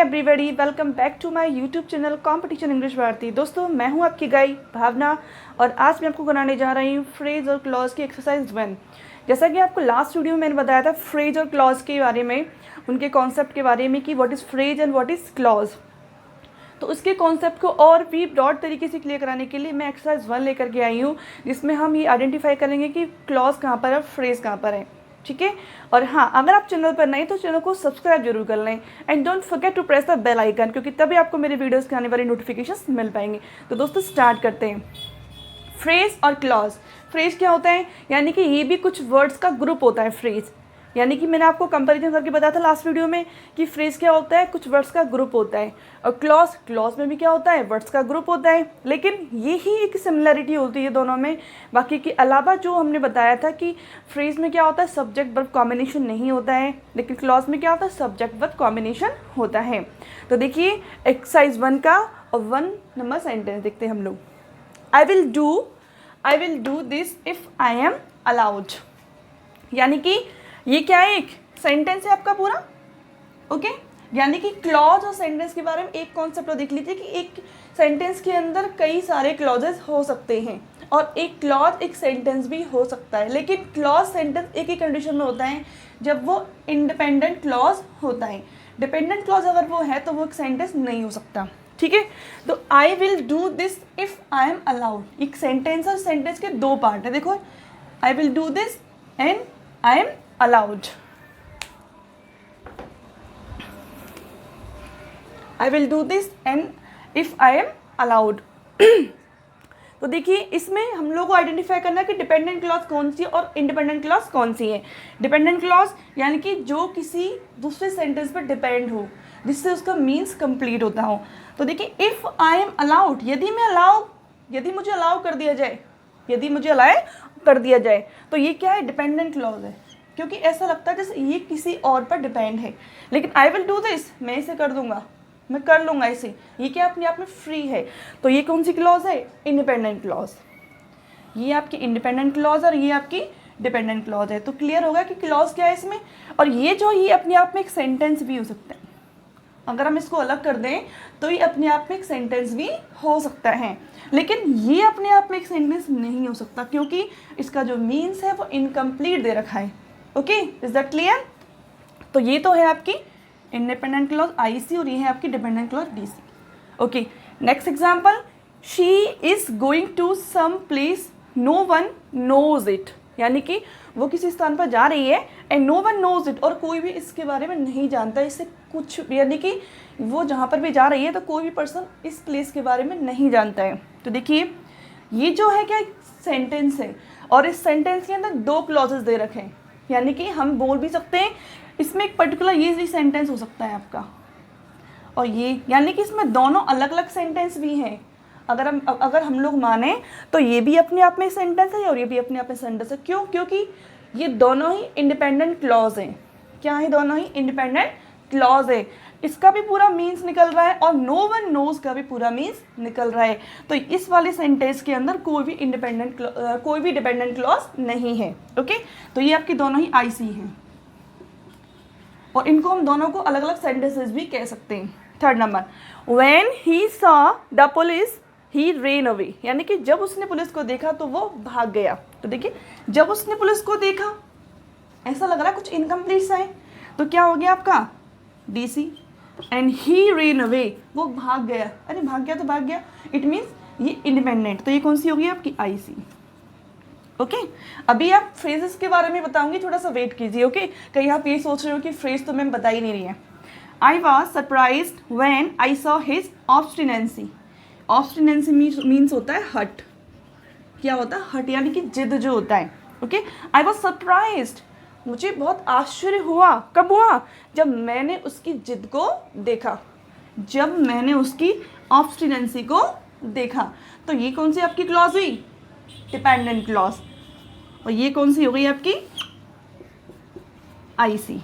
Everybody, welcome back to my YouTube channel competition English Bharati. दोस्तों, मैं हूं आपकी गाइड भावना और आज मैं आपको कराने जा रही हूं फ्रेज और क्लॉज की एक्सरसाइज 1। जैसा कि आपको लास्ट वीडियो में मैंने बताया था फ्रेज और क्लॉज के बारे में, उनके कॉन्सेप्ट के बारे में कि what is phrase and what is clause. तो उसके कॉन्सेप्ट को और भी ब्रॉड तरीके से क्लियर कराने के लिए मैं एक्सरसाइज 1 लेकर के आई हूँ, जिसमें हम ये आइडेंटिफाई करेंगे कि क्लॉज कहाँ पर है और फ्रेज कहाँ पर है। ठीक है। और हाँ, अगर आप चैनल पर नए तो चैनल को सब्सक्राइब जरूर कर लें and don't forget to press the bell icon, क्योंकि तभी आपको मेरे वीडियोस के आने वाली नोटिफिकेशंस मिल पाएंगे। तो दोस्तों स्टार्ट करते हैं। फ्रेज और क्लॉज। फ्रेज क्या होता है? यानी कि ये भी कुछ वर्ड्स का ग्रुप होता है फ्रेज। यानी कि मैंने आपको कंपैरिजन करके बताया था लास्ट वीडियो में कि फ्रेज क्या होता है, कुछ वर्ड्स का ग्रुप होता है। और क्लॉज में भी क्या होता है, वर्ड्स का ग्रुप होता है। लेकिन यही एक सिमिलैरिटी होती है दोनों में। बाकी के अलावा जो हमने बताया था कि फ्रेज में क्या होता है, सब्जेक्ट वर्ब कॉम्बिनेशन नहीं होता है, लेकिन क्लॉज में क्या होता है, सब्जेक्ट वर्ब कॉम्बिनेशन होता है। तो देखिए एक्सरसाइज 1 का और 1 नंबर सेंटेंस देखते हैं हम लोग। I will do this if I am allowed. यानी कि ये क्या है, एक सेंटेंस है आपका पूरा। ओके। यानी कि क्लॉज और सेंटेंस के बारे में एक कॉन्सेप्ट और देख लीजिए कि एक सेंटेंस के अंदर कई सारे क्लॉजेस हो सकते हैं और एक क्लॉज एक सेंटेंस भी हो सकता है। लेकिन क्लॉज सेंटेंस एक ही कंडीशन में होता है, जब वो इंडिपेंडेंट क्लॉज होता है। डिपेंडेंट क्लॉज अगर वो है तो वो एक सेंटेंस नहीं हो सकता। ठीक है। तो I will do this if I am allowed, एक सेंटेंस और सेंटेंस के दो पार्ट है। देखो, I will do this and I am allowed. I will do this and if I am allowed. तो देखिए इसमें हम लोग को आइडेंटिफाई करना है कि डिपेंडेंट क्लॉज कौन सी है और इंडिपेंडेंट क्लॉज कौन सी है। डिपेंडेंट क्लॉज यानी कि जो किसी दूसरे सेंटेंस पर डिपेंड हो, जिससे उसका मीन्स कंप्लीट होता हो। तो देखिए इफ़ आई एम अलाउड, यदि मुझे अलाउ कर दिया जाए, तो ये क्या है, डिपेंडेंट क्लॉज है। क्योंकि ऐसा लगता है जैसे ये किसी और पर डिपेंड है। लेकिन आई विल डू दिस, मैं इसे कर दूंगा, मैं कर लूँगा इसे, ये क्या अपने आप में फ्री है। तो ये कौन सी क्लॉज है, इंडिपेंडेंट क्लॉज। ये आपकी इंडिपेंडेंट क्लॉज और ये आपकी डिपेंडेंट क्लॉज है। तो क्लियर होगा कि क्लॉज क्या है इसमें। और ये अपने आप में एक सेंटेंस भी हो सकता है। अगर हम इसको अलग कर दें तो ये अपने आप में एक सेंटेंस भी हो सकता है, लेकिन ये अपने आप में एक सेंटेंस नहीं हो सकता, क्योंकि इसका जो मीन्स है वो इनकम्प्लीट दे रखा है। Okay, is that clear. तो ये तो है आपकी इंडिपेंडेंट क्लॉज IC और ये है आपकी dependent clause DC। Okay, next example. She is going to some place no one knows it. यानी कि वो किसी स्थान पर जा रही है and no one knows it, और कोई भी इसके बारे में नहीं जानता इससे कुछ। यानी कि वो जहाँ पर भी जा रही है तो कोई भी पर्सन इस प्लेस के बारे में नहीं जानता है। तो देखिए ये जो है क्या, सेंटेंस है और इस सेंटेंस के अंदर दो क्लॉजेस दे रखे हैं। यानी कि हम बोल भी सकते हैं इसमें एक पर्टिकुलर ये सेंटेंस हो सकता है आपका, और ये यानी कि इसमें दोनों अलग अलग सेंटेंस भी हैं। अगर हम लोग माने तो ये भी अपने आप में सेंटेंस है और ये भी अपने आप में सेंटेंस है। क्यों? क्योंकि ये दोनों ही इंडिपेंडेंट क्लॉज हैं। क्या है? दोनों ही इंडिपेंडेंट क्लॉज है। इसका भी पूरा मीन्स निकल रहा है और नो वन नोज का भी पूरा मीन्स निकल रहा है। तो इस वाले सेंटेंस के अंदर कोई भी डिपेंडेंट क्लॉज नहीं है। ओके, तो ये आपकी दोनों ही IC हैं और इनको हम दोनों को अलग अलग सेंटेंसेस भी कह सकते हैं। Third number, when he saw the police he rain away. यानी कि जब उसने पुलिस को देखा तो वो भाग गया। तो देखिए जब उसने पुलिस को देखा, ऐसा लग रहा है कुछ इनकम्प्लीट सा है, तो क्या हो गया आपका DC। And he rain away, वो भाग गया। अरे भाग गया तो भाग गया, इट मीन्स ये इंडिपेंडेंट। तो ये कौन सी होगी आपकी IC। ओके, अभी आप फ्रेजेस के बारे में बताऊंगी, थोड़ा सा वेट कीजिए। ओके, कहीं आप ये सोच रहे हो कि फ्रेज तो मैम बता ही नहीं रही है। I was surprised when I saw his obstinacy. Obstinacy means होता है हट। क्या होता है? हट, यानी कि जिद जो होता है। ओके, आई वॉज सरप्राइज्ड, मुझे बहुत आश्चर्य हुआ। कब हुआ? जब मैंने उसकी जिद को देखा, जब मैंने उसकी ऑब्स्टिनेंसी को देखा। तो ये कौन सी आपकी क्लॉज हुई? Dependent clause. और ये कौन सी हो गई आपकी? IC,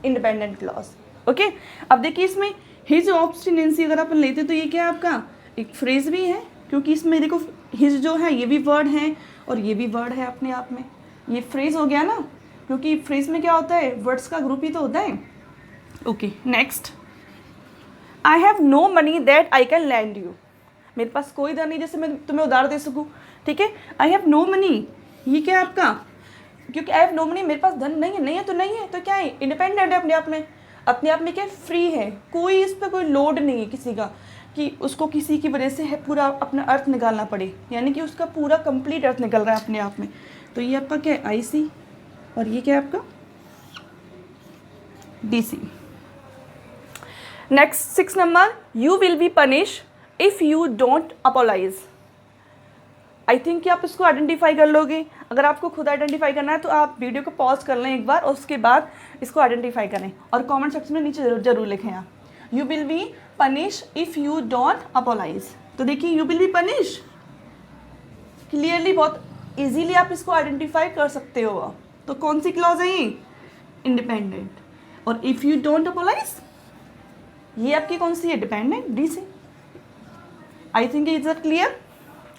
independent clause. ओके, अब देखिए इसमें हिज ऑब्स्टिनेंसी अगर अपन लेते तो ये क्या है आपका, एक फ्रेज भी है, क्योंकि इसमें देखो हिज जो है ये भी वर्ड है और ये भी वर्ड है अपने आप में। ये फ्रेज हो गया ना, क्योंकि फ्रेज में क्या होता है, वर्ड्स का ग्रुप ही तो होता है। Okay, next. I have no money that I can lend you, मेरे पास कोई धन नहीं जैसे मैं तुम्हें उधार दे सकूँ, ठीक है। आई हैव नो मनी, ये क्या है आपका, क्योंकि आई हैव नो मनी, मेरे पास धन नहीं है, नहीं है तो नहीं है, तो क्या है, इंडिपेंडेंट है अपने आप में, अपने आप में क्या फ्री है, कोई इस पर कोई लोड नहीं है किसी का कि उसको किसी की वजह से है पूरा अपना अर्थ निकालना पड़े, यानी कि उसका पूरा कंप्लीट अर्थ निकल रहा है अपने आप में। तो ये आपका क्या है, आई सी, और ये क्या है आपका D C. Next 6 number, you will be punish if you don't apologise. I think कि आप इसको आइडेंटिफाई कर लोगे। अगर आपको खुद आइडेंटिफाई करना है तो आप वीडियो को पॉज कर लें एक बार और उसके बाद इसको आइडेंटिफाई करें और कमेंट सेक्शन में नीचे जरूर लिखें आप, you will be punish if you don't apologise. तो देखिए you will be punish, clearly बहुत इजीली आप इसको आइडेंटिफाई कर सकते हो। तो कौन सी क्लॉज है ये, इंडिपेंडेंट, और इफ़ यू डोंट अपोलाइज ये आपकी कौन सी है, डिपेंडेंट, डी से। I think is that clear.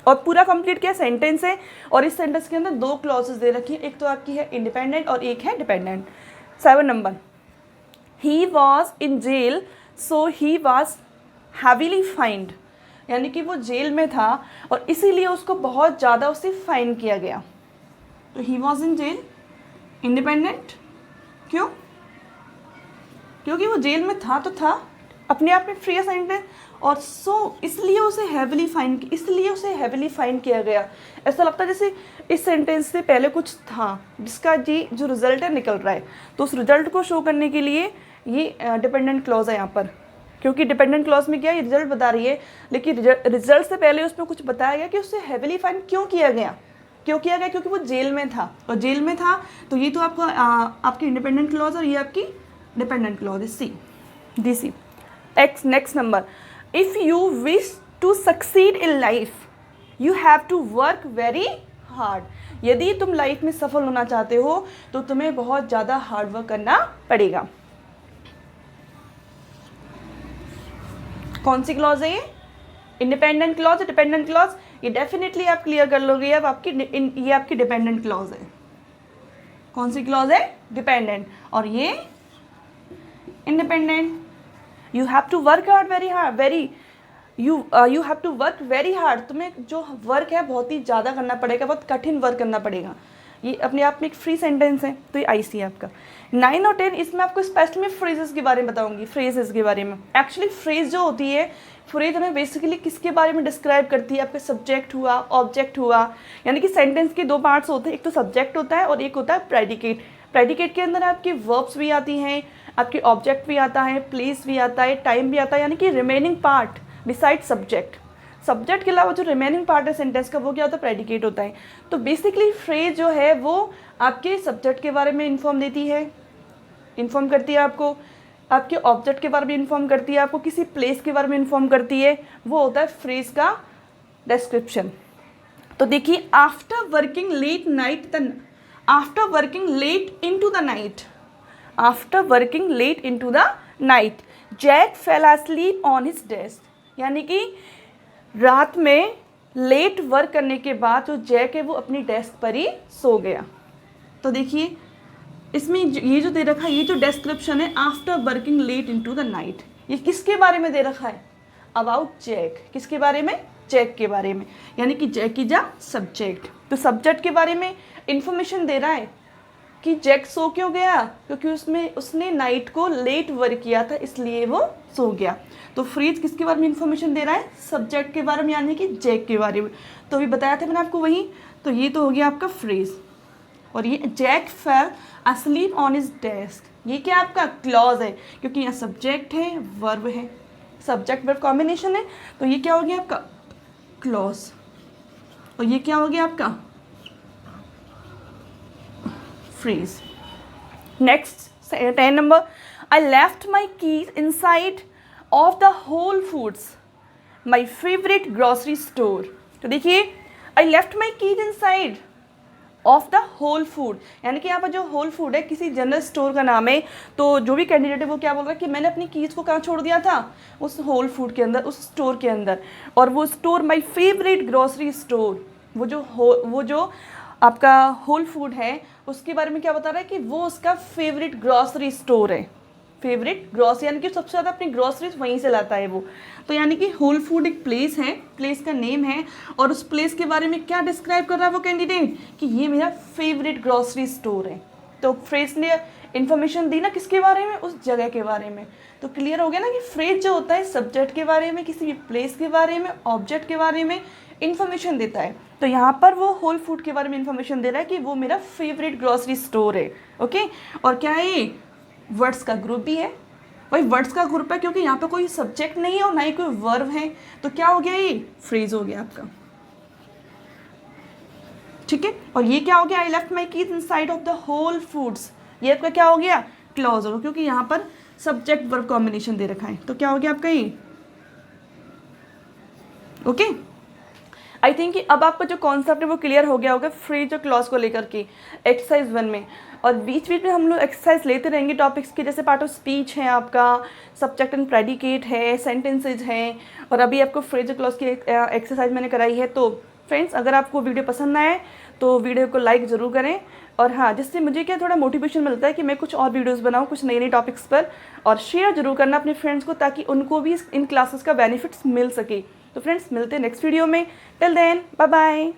और पूरा कंप्लीट क्या सेंटेंस है, और इस सेंटेंस के अंदर 2 क्लॉजेस दे रखी है, एक तो आपकी है इंडिपेंडेंट और एक है dependent. 7 number, he was in jail so he was heavily fined, यानी कि वो जेल में था और इसीलिए उसको बहुत ज़्यादा उसे फाइन किया गया। तो he was in jail, independent, क्यों, क्योंकि वो जेल में था तो था, अपने आप में फ्री सेंटेंस, और सो इसलिए उसे हैवीली फाइन किया गया। ऐसा लगता है जैसे इस सेंटेंस से पहले कुछ था जिसका जी जो रिजल्ट है निकल रहा है, तो उस रिजल्ट को शो करने के लिए ये डिपेंडेंट क्लॉज है यहाँ पर, क्योंकि डिपेंडेंट क्लॉज में क्या है, ये रिजल्ट बता रही है, लेकिन रिजल्ट से पहले उसमें कुछ बताया गया कि उससे हैवीली फाइन क्यों किया गया, क्योंकि वो जेल में था, और जेल में था तो ये तो आपका आपकी इंडिपेंडेंट क्लॉज और ये आपकी डिपेंडेंट क्लॉज है, C, D C. Next number, if you wish to succeed in life you have to work very hard. यदि तुम लाइफ में सफल होना चाहते हो तो तुम्हें बहुत ज़्यादा हार्ड वर्क करना पड़ेगा। कौन सी क्लॉज है ये, इंडिपेंडेंट क्लॉज, डिपेंडेंट क्लॉज, ये डेफिनेटली आप क्लियर कर लोगे। अब ये आपकी डिपेंडेंट क्लॉज है। कौन सी क्लॉज है, डिपेंडेंट, और ये independent. You have to work hard you have to work very hard, तुम्हें जो वर्क है बहुत ही ज़्यादा करना पड़ेगा, बहुत कठिन वर्क करना पड़ेगा। ये अपने आप में एक फ्री सेंटेंस है, तो ये आई सी है आपका। 9 और 10 इसमें आपको स्पेशली मैं फ्रेजेस के बारे में बताऊंगी, फ्रेजेस के बारे में। एक्चुअली फ्रेज जो होती है, फ्रेज हमें बेसिकली किसके बारे में डिस्क्राइब करती है, आपका सब्जेक्ट हुआ, ऑब्जेक्ट हुआ, यानी कि सेंटेंस के 2 पार्ट्स होते हैं, एक तो सब्जेक्ट होता है और एक होता है प्रेडिकेट। प्रेडिकेट के अंदर आपकी वर्ब्स भी आती हैं, आपके ऑब्जेक्ट भी आता है, प्लेस भी आता है, टाइम भी आता है, यानी कि remaining part beside subject. Subject के अलावा जो रिमेनिंग पार्ट है सेंटेंस का वो क्या होता है, प्रेडिकेट होता है। तो बेसिकली फ्रेज जो है वो आपके सब्जेक्ट के बारे में इन्फॉर्म देती है, इन्फॉर्म करती है आपको, आपके ऑब्जेक्ट के बारे में इन्फॉर्म करती है, आपको किसी प्लेस के बारे में इन्फॉर्म करती है, वो होता है फ्रेज का डिस्क्रिप्शन। तो देखिए, after working late into the night Jack fell asleep on his desk, यानी कि रात में लेट वर्क करने के बाद जो जैक है वो अपनी डेस्क पर ही सो गया। तो देखिए इसमें ये जो दे रखा है, ये जो डिस्क्रिप्शन है after working late into the night, ये किसके बारे में दे रखा है, अबाउट जैक। किसके बारे में, जैक के बारे में, यानी कि जैक इज अ सब्जेक्ट। तो सब्जेक्ट के बारे में इंफॉर्मेशन दे रहा है कि जैक सो क्यों गया, क्योंकि उसने नाइट को लेट वर्क किया था इसलिए वो सो गया। तो फ्रेज किसके बारे में इंफॉर्मेशन दे रहा है, सब्जेक्ट के बारे में, यानी कि जैक के बारे में। तो अभी बताया था मैंने आपको वही, तो ये तो हो गया आपका फ्रेज। और ये Jack fell asleep on his desk, ये क्या आपका क्लॉज है, क्योंकि यहाँ सब्जेक्ट है, वर्ब है, सब्जेक्ट वर्ब कॉम्बिनेशन है, तो ये क्या हो गया आपका क्लॉज। और ये क्या हो गया आपका phrase. Next 10 number, I left my keys inside of the Whole Foods my favourite grocery store. तो देखिए, I left my keys inside of the Whole Food, यानी कि यहाँ पर जो होल फूड है किसी जनरल स्टोर का नाम है। तो जो भी कैंडिडेट है वो क्या बोल रहा है कि मैंने अपनी कीज को कहाँ छोड़ दिया था, उस होल फूड के अंदर, उस स्टोर के अंदर। और वो store my favourite grocery store, वो जो आपका होल फूड है उसके बारे में क्या बता रहा है कि वो उसका फेवरेट ग्रॉसरी स्टोर है। फेवरेट ग्रॉस, यानी कि सबसे ज़्यादा अपनी ग्रॉसरीज वहीं से लाता है वो। तो यानी कि होल फूड एक प्लेस है, प्लेस का नेम है, और उस प्लेस के बारे में क्या डिस्क्राइब कर रहा है वो कैंडिडेट कि ये मेरा फेवरेट ग्रॉसरी स्टोर है। तो फ्रेज ने इन्फॉर्मेशन दी ना किसके बारे में, उस जगह के बारे में। तो क्लियर हो गया ना कि फ्रेज जो होता है सब्जेक्ट के बारे में, किसी भी प्लेस के बारे में, ऑब्जेक्ट के बारे में इन्फॉर्मेशन देता है। तो यहाँ पर वो होल फूड के बारे में इन्फॉर्मेशन दे रहा है कि वो मेरा फेवरेट ग्रॉसरी स्टोर है। ओके, और क्या है ये, वर्ड्स का ग्रुप भी है। भाई वर्ड्स का ग्रुप है क्योंकि यहाँ पे कोई सब्जेक्ट नहीं है और ना ही कोई वर्ब है, तो क्या हो गया, ये फ्रेज हो गया आपका। ठीक है, और ये क्या हो गया, I left my keys inside of the Whole Foods, ये आपका क्या हो गया, क्लॉज हो गया, क्योंकि यहाँ पर सब्जेक्ट वर्ब कॉम्बिनेशन दे रखा है। तो क्या हो गया आपका ये, ओके। आई थिंक कि अब आपका जो कॉन्सेप्ट है वो क्लियर हो गया होगा फ्रेज और क्लॉज को लेकर के एक्सरसाइज 1 में। और बीच बीच में हम लोग एक्सरसाइज लेते रहेंगे टॉपिक्स के, जैसे पार्ट ऑफ स्पीच है आपका, सब्जेक्ट एंड प्रेडिकेट है, सेंटेंसेज हैं, और अभी आपको फ्रेज और क्लॉज की एक्सरसाइज मैंने कराई है। तो फ्रेंड्स, अगर आपको वीडियो पसंद आए तो वीडियो को लाइक ज़रूर करें, और हाँ, जिससे मुझे क्या थोड़ा मोटिवेशन मिलता है कि मैं कुछ और वीडियोस बनाऊँ कुछ नई नई टॉपिक्स पर, और शेयर जरूर करना अपने फ्रेंड्स को ताकि उनको भी इन क्लासेस का बेनिफिट्स मिल सके। तो फ्रेंड्स, मिलते हैं नेक्स्ट वीडियो में। Till then, bye bye.